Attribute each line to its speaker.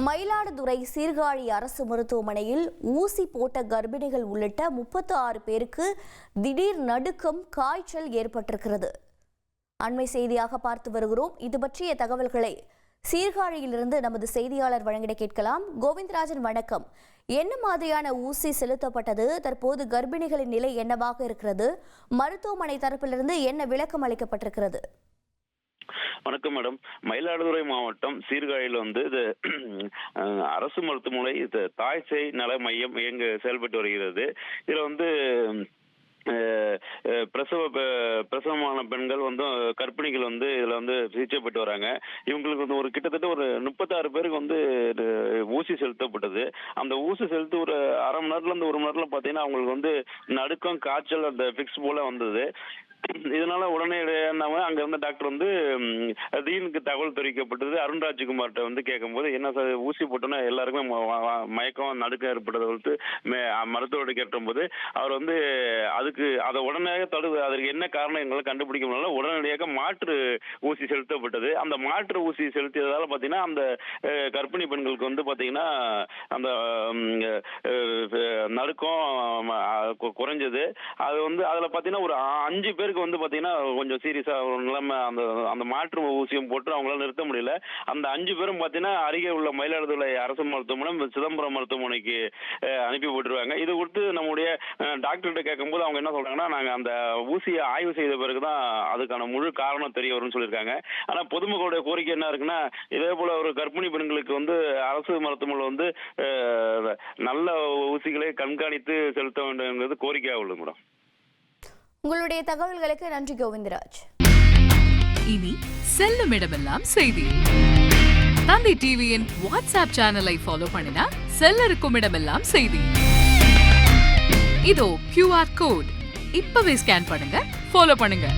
Speaker 1: மயிலாடுதுறை சீர்காழி அரசு மருத்துவமனையில் ஊசி போட்ட கர்ப்பிணிகள் உள்ளிட்ட 36 பேருக்கு திடீர் நடுக்கம், காய்ச்சல் ஏற்பட்டிருக்கிறது. அண்மை செய்தியாக பார்த்து வருகிறோம். இது பற்றிய தகவல்களை சீர்காழியிலிருந்து நமது செய்தியாளர் வழங்கிட கேட்கலாம். கோவிந்தராஜன், வணக்கம். என்ன மாதிரியான ஊசி செலுத்தப்பட்டது? தற்போது கர்ப்பிணிகளின் நிலை என்னவாக இருக்கிறது? மருத்துவமனை தரப்பிலிருந்து என்ன விளக்கம் அளிக்கப்பட்டிருக்கிறது?
Speaker 2: வணக்கம் மேடம். மயிலாடுதுறை மாவட்டம் சீர்காழியில் இது அரசு மருத்துவமனை தாய் சேய் நல மையம் செயல்பட்டு வருகிறது. இதுல பிரசவமான பெண்கள் கர்ப்பிணிகள் இதுல சிகிச்சை பெற்று வராங்க. இவங்களுக்கு ஒரு கிட்டத்தட்ட ஒரு 36 பேருக்கு ஊசி செலுத்தப்பட்டது. அந்த ஊசி செலுத்தி ஒரு அரை மணி நேரத்துல இருந்து 1 மணி நேரத்துல பாத்தீங்கன்னா அவங்களுக்கு நடுக்கம், காய்ச்சல், அந்த பிக்ஸ் போல வந்தது. இதனால உடனே அங்க இருந்த டாக்டர் தீனுக்கு தகவல் தெரிவிக்கப்பட்டது. அருண்ராஜ்குமார்கிட்ட கேட்கும்போது, என்ன சார் ஊசி போட்டோன்னா எல்லாருக்குமே மயக்கம், நடுக்கம் ஏற்பட்டது மருத்துவரை கேட்டபோது அவர் அதை உடனடியாக அதற்கு என்ன காரணம் எங்களால் கண்டுபிடிக்க முடியல. உடனடியாக மாற்று ஊசி செலுத்தப்பட்டது. அந்த மாற்று ஊசி செலுத்தியதால பாத்தீங்கன்னா அந்த கர்ப்பிணி பெண்களுக்கு பாத்தீங்கன்னா அந்த நடுக்கம் குறைஞ்சது. அது அதுல பாத்தீங்கன்னா ஒரு 5 பேருக்கு பாத்தீங்கன்னா கொஞ்சம் சீரியஸா நிலைமை. அந்த மாற்று ஊசியம் போட்டு அவங்களால நிறுத்த முடியல. அந்த 5 பேரும் பாத்தீங்கன்னா அருகே உள்ள மயிலாடுதுறை அரசு மருத்துவமனை, சிதம்பரம் மருத்துவமனைக்கு அனுப்பி போட்டுருவாங்க. இது கொடுத்து நம்முடைய டாக்டர்கிட்ட கேட்கும்போது அவங்க என்ன சொல்றாங்கன்னா, நாங்க அந்த ஊசியை ஆய்வு செய்த பிறகுதான் அதுக்கான முழு காரணம் தெரிய வரும்னு சொல்லியிருக்காங்க. ஆனா பொதுமக்களுடைய கோரிக்கை என்ன இருக்குன்னா, இதே போல ஒரு கர்ப்பிணி பெண்களுக்கு அரசு மருத்துவமனை நல்ல ஊசிகளை கண்காணித்து செலுத்த வேண்டும் என்பது கோரிக்கையாக உள்ளது மேடம்.
Speaker 1: உங்களுடைய தகவல்களுக்கு நன்றி கோவிந்தராஜ்.
Speaker 3: இனி செல்லும் இடமெல்லாம் செய்தி. தந்தை டிவியின் வாட்ஸ்அப் சேனலை ஃபாலோ பண்ணினா செல்ல இருக்கும் இடமெல்லாம் செய்தி. இதோ QR கோட் இப்பவே ஸ்கேன் பண்ணுங்க, ஃபாலோ பண்ணுங்க.